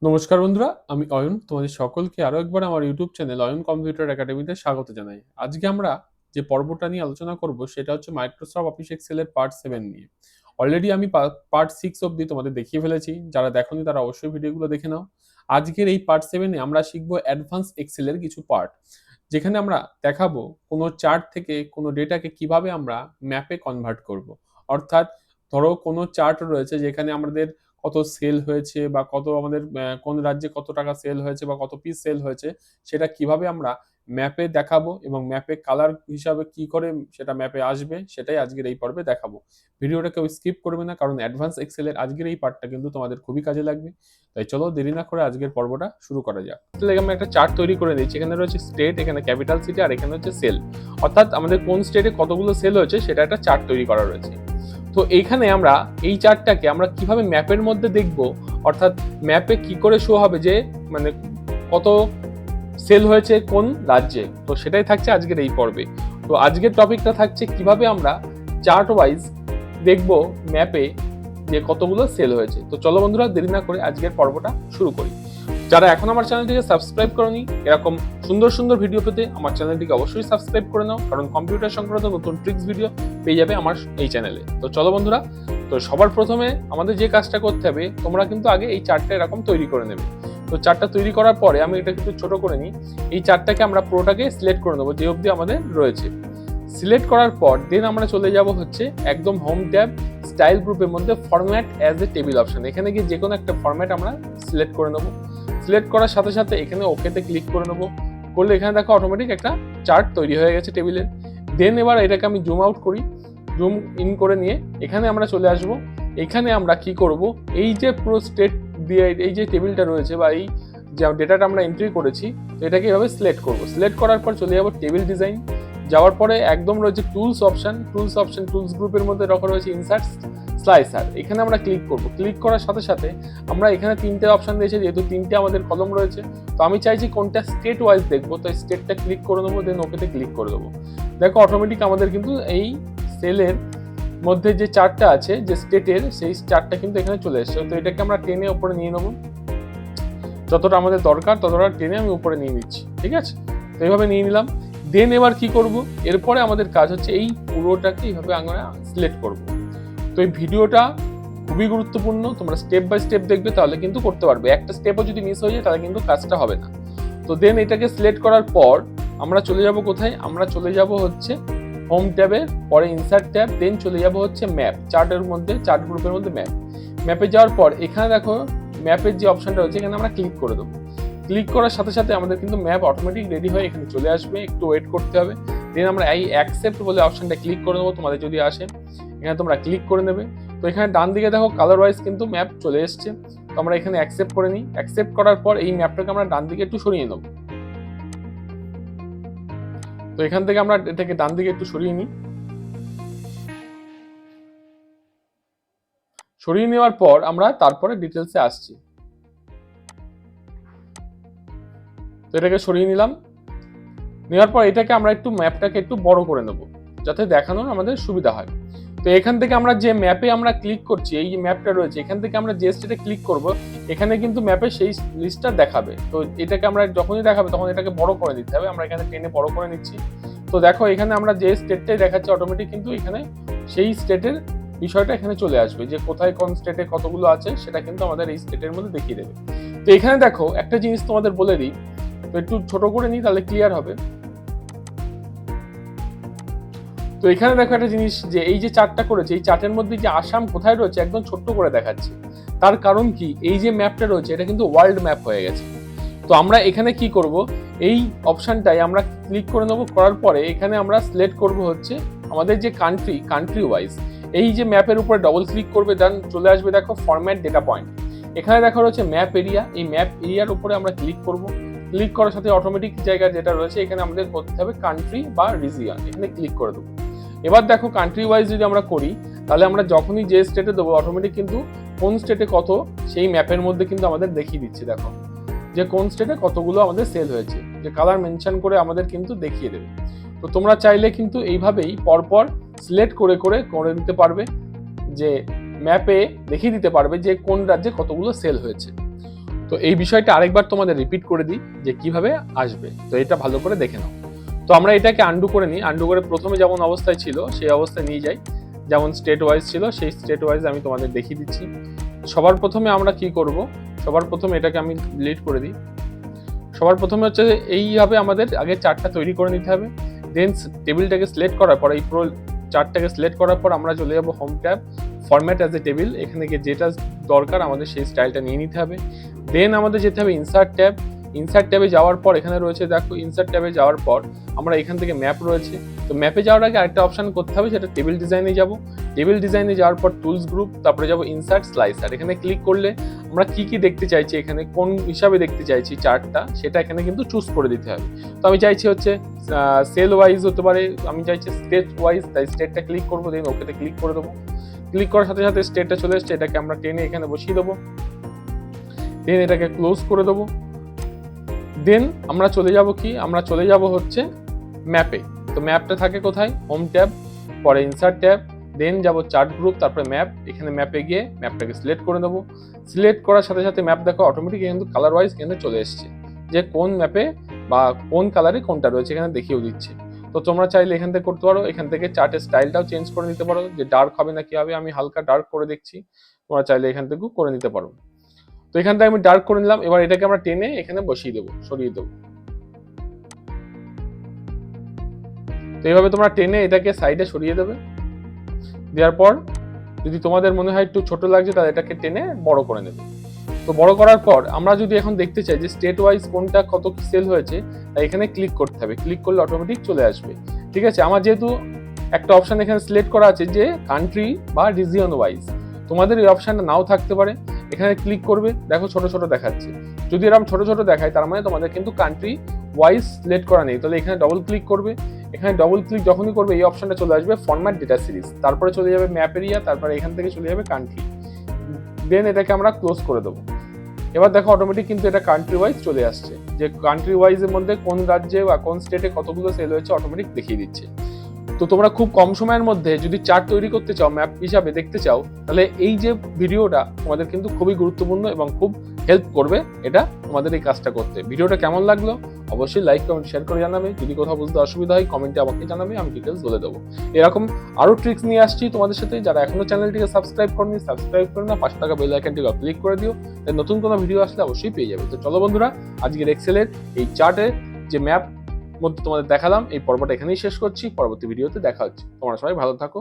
নমস্কার বন্ধুরা, আমি অয়ন। তোমাদের সকলকে আরো একবার আমার ইউটিউব চ্যানেল অয়ন কম্পিউটার একাডেমিতে স্বাগত জানাই। আজকে আমরা যে পর্বটা নিয়ে আলোচনা করব সেটা হচ্ছে মাইক্রোসফট অফিস এক্সেলের পার্ট 7 নিয়ে। অলরেডি আমি পার্ট 6 অবধি তোমাদের দেখিয়ে ফেলেছি। যারা দেখোনি তারা অবশ্যই ভিডিওগুলো দেখে নাও। আজকের এই পার্ট 7 এ আমরা শিখব অ্যাডভান্স এক্সেলের কিছু পার্ট, যেখানে আমরা দেখাবো কোনো চার্ট থেকে কোনো ডেটাকে কিভাবে আমরা ম্যাপে কনভার্ট করব। অর্থাৎ ধরো কোনো চার্ট রয়েছে যেখানে আমাদের কত সেল হয়েছে বা কত আমাদের কোন রাজ্যে কত টাকা সেল হয়েছে বা কত পিস সেল হয়েছে, সেটা কিভাবে আমরা ম্যাপে দেখাবো এবং ম্যাপে কালার হিসাবে কি করে সেটা ম্যাপে আসবে, সেটাই আজকের এই পর্বে দেখাবো। ভিডিওটা কেউ স্কিপ করবে না, কারণ অ্যাডভান্স এক্সেলের আজকের এই পার্টটা কিন্তু তোমাদের খুবই কাজে লাগবে। তাই চলো দেরি না করে আজকের পর্বটা শুরু করা যাক। তাহলে আমি একটা চার্ট তৈরি করে দিচ্ছি। এখানে রয়েছে স্টেট, এখানে ক্যাপিটাল সিটি, আর এখানে হচ্ছে সেল। অর্থাৎ আমাদের কোন স্টেটে কতগুলো সেল হয়েছে সেটা একটা চার্ট তৈরি করা রয়েছে। তো এইখানে আমরা এই চার্টটাকে আমরা কিভাবে ম্যাপের মধ্যে দেখব, অর্থাৎ ম্যাপে কি করে শো হবে যে মানে কত সেল হয়েছে কোন রাজ্যে, তো সেটাই থাকছে আজকের এই পর্বে। তো আজকের টপিকটা থাকছে কিভাবে আমরা চার্ট ওয়াইজ দেখব ম্যাপে যে কতগুলো সেল হয়েছে। তো চলো বন্ধুরা দেরি না করে আজকের পর্বটা শুরু করি। যারা এখন আমার চ্যানেলটিকে সাবস্ক্রাইব করনি, এরকম সুন্দর সুন্দর ভিডিও পেতে আমার চ্যানেলটিকে অবশ্যই সাবস্ক্রাইব করে নাও, কারণ কম্পিউটার সংক্রান্ত নতুন ট্রিক্স ভিডিও পেয়ে যাবে আমার এই চ্যানেলে। তো চলো বন্ধুরা, তো সবার প্রথমে আমাদের যে কাজটা করতে হবে, তোমরা কিন্তু আগে এই চার্টটা এরকম তৈরি করে নেবে। তো চার্টটা তৈরি করার পরে আমি এটা কিন্তু ছোট করে নিই। এই চার্টটাকে আমরা পুরোটাকে সিলেক্ট করে নেবো যে অবধি আমাদের রয়েছে। সিলেক্ট করার পর দেন আমরা চলে যাব হচ্ছে একদম হোম ট্যাব স্টাইল গ্রুপের মধ্যে format as a table option. এখানে গিয়ে যে কোনো একটা ফরম্যাট আমরা সিলেক্ট করে নেবো। সিলেক্ট করার সাথে সাথে এখানে ওকেতে ক্লিক করে নেবো। করলে এখানে দেখো অটোমেটিক একটা চার্ট তৈরি হয়ে গেছে টেবিলের। দেন এবার এটাকে আমি জুম আউট করি, জুম ইন করে নিয়ে এখানে আমরা চলে আসব। এখানে আমরা কি করব, এই যে পুরো স্টেট দিয়ে এই যে টেবিলটা রয়েছে বা এই যে ডেটাটা আমরা এন্ট্রি করেছি, তো এটাকে এভাবে সিলেক্ট করব। সিলেক্ট করার পর চলে যাব টেবিল ডিজাইন। যাওয়ার পরে একদম রয়েছে টুলস অপশন, টুলস গ্রুপের মধ্যে রাখা রয়েছে ইনসার্ট স্লাইসার। এখানে আমরা ক্লিক করব। ক্লিক করার সাথে সাথে আমরা এখানে তিনটে অপশন দিয়েছি, যেহেতু তিনটে আমাদের কলম রয়েছে, তো আমি চাইছি কোনটা স্টেট ওয়াইজ দেখবো, তো স্টেটটা ক্লিক করে দেবো, দেন ওকেতে ক্লিক করে দেবো। দেখো অটোমেটিক আমাদের কিন্তু এই সেলের মধ্যে যে চার্টটা আছে যে স্টেটের, সেই চার্টটা কিন্তু এখানে চলে এসেছে। তো এটাকে আমরা টেনে উপরে নিয়ে নেবো, যতটা আমাদের দরকার ততটা টেনে আমি উপরে নিয়ে নিচ্ছি, ঠিক আছে। তো এইভাবে নিয়ে নিলাম। দেন এবার কি করব, এরপরে আমাদের কাজ হচ্ছে এই পুরোটাকে এইভাবে আমরা সিলেক্ট করব। তো এই ভিডিওটা খুবই গুরুত্বপূর্ণ, তোমরা স্টেপ বাই স্টেপ দেখবে, তাহলে কিন্তু করতে পারবে। একটা স্টেপও যদি মিস হয়ে যায় তাহলে কিন্তু কাজটা হবে না। তো দেন এটাকে সিলেক্ট করার পর আমরা চলে যাব কোথায়, আমরা চলে যাব হচ্ছে হোম ট্যাবে, পরে ইনসার্ট ট্যাব, দেন চলে যাব হচ্ছে ম্যাপ, চার্টের মধ্যে চার্ট গ্রুপের মধ্যে ম্যাপ। ম্যাপে যাওয়ার পর এখানে দেখো ম্যাপের যে অপশনটা রয়েছে, এখানে আমরা ক্লিক করে দেবো। ক্লিক করার সাথে সাথে আমাদের কিন্তু ম্যাপ অটোমেটিক রেডি হয়ে এখানে চলে আসবে, একটু ওয়েট করতে হবে। দেন আমরা এই অ্যাকসেপ্ট বলে অপশনটা ক্লিক করে নেবো, তোমাদের যদি আসে এখানে তোমরা ক্লিক করে নেবে। তো এখানে ডান দিকে দেখো কালার ওয়াইজ কিন্তু ম্যাপ চলে এসছে। তো আমরা এখানে অ্যাকসেপ্ট করে নিই। অ্যাকসেপ্ট করার পর এই ম্যাপটাকে আমরা ডান দিকে একটু সরিয়ে নেবো। তো এখান থেকে আমরা এটাকে ডান দিকে একটু সরিয়ে নিই। সরিয়ে নেওয়ার পর আমরা তারপরে ডিটেলসে আসছি। তো এটাকে সরিয়ে নিলাম। নেওয়ার পর এটাকে আমরা একটু ম্যাপটাকে একটু বড় করে নেব, যাতে দেখানোর আমাদের সুবিধা হয়। তো এখান থেকে আমরা যে ম্যাপে আমরা ক্লিক করছি, এই যে ম্যাপটা রয়েছে, এখান থেকে আমরা যে স্টেটে ক্লিক করব, এখানে কিন্তু ম্যাপে সেই লিস্টটা দেখাবে। তো এটাকে আমরা যখনই দেখাবে তখন এটাকে বড় করে দিতে হবে। আমরা এখানে টেনে বড় করে নিচ্ছি। তো দেখো এখানে আমরা যে স্টেটটাই দেখাচ্ছি, অটোমেটিক কিন্তু এখানে সেই স্টেটের বিষয়টা এখানে চলে আসবে, যে কোথায় কোন স্টেটে কতগুলো আছে সেটা কিন্তু আমাদের এই স্টেটের মধ্যে দেখিয়ে দেবে। তো এখানে দেখো একটা জিনিস তোমাদের বলে দিই, তো একটু ছোট করে নিই তাহলে ক্লিয়ার হবে। তো এখানে দেখো একটা জিনিস, যে এই যে চার্টটা করেছে, এই চার্টের মধ্যে যে আসাম কোথায় রয়েছে একদম ছোট্ট করে দেখাচ্ছে। তার কারণ কি, এই যে ম্যাপটা রয়েছে এটা কিন্তু ওয়ার্ল্ড ম্যাপ হয়ে গেছে। তো আমরা এখানে কি করব, এই অপশনটাই আমরা ক্লিক করে নেবো। করার পরে এখানে আমরা সিলেক্ট করব হচ্ছে আমাদের যে কান্ট্রি ওয়াইজ। এই যে ম্যাপের উপরে ডবল ক্লিক করবে, দেন চলে আসবে দেখো ফরম্যাট ডেটা পয়েন্ট। এখানে দেখা রয়েছে ম্যাপ এরিয়া, এই ম্যাপ এরিয়ার উপরে আমরা ক্লিক করব। ক্লিক করার সাথে অটোমেটিক জায়গা যেটা রয়েছে এখানে আমাদের করতে হবে কান্ট্রি বা রিজিয়ন, এখানে ক্লিক করে দেবো। এবার দেখো কান্ট্রি ওয়াইজ যদি আমরা করি, তাহলে আমরা যখনই যে স্টেটে দেবো অটোমেটিক কিন্তু কোন স্টেটে কত সেই ম্যাপের মধ্যে কিন্তু আমাদের দেখিয়ে দিচ্ছে। দেখো যে কোন স্টেটে কতগুলো আমাদের সেল হয়েছে, যে কালার মেনশন করে আমাদের কিন্তু দেখিয়ে দেবে। তো তোমরা চাইলে কিন্তু এইভাবেই পরপর সিলেক্ট করে করে করে দিতে পারবে, যে ম্যাপে দেখিয়ে দিতে পারবে যে কোন রাজ্যে কতগুলো সেল হয়েছে। তো এই বিষয়টা আরেকবার তোমাদের রিপিট করে দিই যে কিভাবে আসবে, তো এটা ভালো করে দেখে নাও। তো আমরা এটাকে আন্ডু করে নিই, আন্ডু করে প্রথমে যেমন অবস্থায় ছিল সেই অবস্থায় নিয়ে যাই, যেমন স্টেট ওয়াইজ ছিল সেই স্টেট ওয়াইজ আমি তোমাদের দেখিয়ে দিচ্ছি। সবার প্রথমে আমরা কি করব, সবার প্রথমে এটাকে আমি ডিলিট করে দিই। সবার প্রথমে হচ্ছে এইভাবে আমাদের আগে চার্টটা তৈরি করে নিতে হবে। দেন টেবিলটাকে সিলেক্ট করার পর, এই পুরো চার্টটাকে সিলেক্ট করার পর আমরা চলে যাব home tab, format as a table. এখানে গিয়ে যেটা দরকার আমাদের সেই স্টাইলটা নিয়ে নিতে হবে। দেন আমাদের যেতে হবে ইনসার্ট ট্যাব। ইনসার্ট ট্যাবে যাওয়ার পর এখানে রয়েছে দেখো, ইনসার্ট ট্যাবে যাওয়ার পর আমরা এখান থেকে ম্যাপ রয়েছে, তো ম্যাপে যাওয়ার আগে আরেকটা অপশন করতে হবে, সেটা টেবিল ডিজাইনে যাব। টেবিল ডিজাইনে যাওয়ার পর টুলস গ্রুপ, তারপরে যাব ইনসার্ট স্লাইসার। এখানে ক্লিক করলে আমরা কি কি দেখতে চাইছি, এখানে কোন হিসাবে দেখতে চাইছি চার্টটা, সেটা এখানে কিন্তু চুজ করে দিতে হবে। তো আমি চাইছি হচ্ছে সেল ওয়াইজ হতে পারে, আমি চাইছি স্টেট ওয়াইজ, তাই স্টেটটা ক্লিক করবো, দেন ওকেতে ক্লিক করে দেবো। ক্লিক করার সাথে সাথে স্টেটটা চলে এসছে, এটাকে আমরা টেনে এখানে বসিয়ে দেবো। দেন এটাকে ক্লোজ করে দেবো। দেন আমরা চলে যাব কি, আমরা চলে যাব হচ্ছে ম্যাপে। তো ম্যাপটা থাকে কোথায়, হোম ট্যাব, পরে ইনসার্ট ট্যাব, দেন যাব চার্ট গ্রুপ, তারপরে ম্যাপ। এখানে ম্যাপে গিয়ে ম্যাপটাকে সিলেক্ট করে দেবো। সিলেক্ট করার সাথে সাথে ম্যাপ দেখো অটোমেটিক কিন্তু কালার ওয়াইজ কিন্তু চলে এসছে, যে কোন ম্যাপে বা কোন কালারে কোনটা রয়েছে এখানে দেখিয়েও দিচ্ছে। তো তোমরা চাইলে এখান থেকে করতে পারো, এখান থেকে চার্টের স্টাইলটাও চেঞ্জ করে নিতে পারো, যে ডার্ক হবে না কি হবে, আমি হালকা ডার্ক করে দেখছি, তোমরা চাইলে এখান থেকেও করে নিতে পারো। তো এখান থেকে আমি ডার্ক করে নিলাম, এবার এটাকে আমরা টেনে এখানে বসিয়ে দেবো, সরিয়ে দেবো। তো এইভাবে তোমরা টেনে এটাকে সাইডে সরিয়ে দেবে। দেওয়ার পর যদি তোমাদের মনে হয় একটু ছোট লাগছে, তাহলে এটাকে টেনে বড় করে নেবে। তো বড় করার পর আমরা যদি এখন দেখতে চাই যে স্টেট ওয়াইজ কোনটা কত সেল হয়েছে, তাই এখানে ক্লিক করতে হবে। ক্লিক করলে অটোমেটিক চলে আসবে। ঠিক আছে, আমার যেহেতু একটা অপশন এখানে সিলেক্ট করা আছে যে কান্ট্রি বা রিজিয়ন ওয়াইজ, তোমাদের এই অপশনটা নাও থাকতে পারে। এখানে ক্লিক করবে, দেখো ছোট ছোট দেখাচ্ছে। যদি এরকম ছোট ছোট দেখায় তার মানে তোমাদের কিন্তু কান্ট্রি ওয়াইজ সিলেক্ট করা নেই। তাহলে এখানে ডবল ক্লিক করবে। এখানে ডবল ক্লিক যখনই করবে এই অপশনটা চলে আসবে ফরম্যাট ডেটা সিরিজ, তারপরে চলে যাবে ম্যাপ এরিয়া, তারপরে এখান থেকে চলে যাবে কান্ট্রি। দেন এটাকে আমরা ক্লোজ করে দেবো। এবার দেখো অটোমেটিক কিন্তু এটা কান্ট্রি ওয়াইজ চলে আসছে, যে কান্ট্রি ওয়াইজের মধ্যে কোন রাজ্যে বা কোন স্টেটে কতগুলো সেল হয়েছে অটোমেটিক দেখিয়ে দিচ্ছে। তো তোমরা খুব কম সময়ের মধ্যে যদি চার্ট তৈরি করতে চাও, ম্যাপ হিসাবে দেখতে চাও, তাহলে এই যে ভিডিওটা তোমাদের কিন্তু খুবই গুরুত্বপূর্ণ এবং খুব হেল্প করবে এটা তোমাদের এই কাজটা করতে। ভিডিওটা কেমন লাগলো অবশ্যই লাইক কমেন্ট শেয়ার করে জানাবে। যদি কোথাও বুঝতে অসুবিধা হয় কমেন্টে আমাকে জানাবে, আমি ডিটেলস বলে দেবো। এরকম আরো ট্রিক্স নিয়ে আসছি তোমাদের সাথে। যারা এখনো চ্যানেলটিকে সাবস্ক্রাইব করনি, সাবস্ক্রাইব করে না, পাশে থাকা বেল আইকনটিকে ক্লিক করে দিও, নতুন কোনো ভিডিও আসলে অবশ্যই পেয়ে যাবে। তো চলো বন্ধুরা, আজকের এক্সেলের এই চার্টের যে ম্যাপ মধ্যে তোমাদের দেখালাম, এই পর্বটা এখানেই শেষ করছি। পরবর্তী ভিডিওতে দেখা হচ্ছে। তোমরা সবাই ভালো থাকো।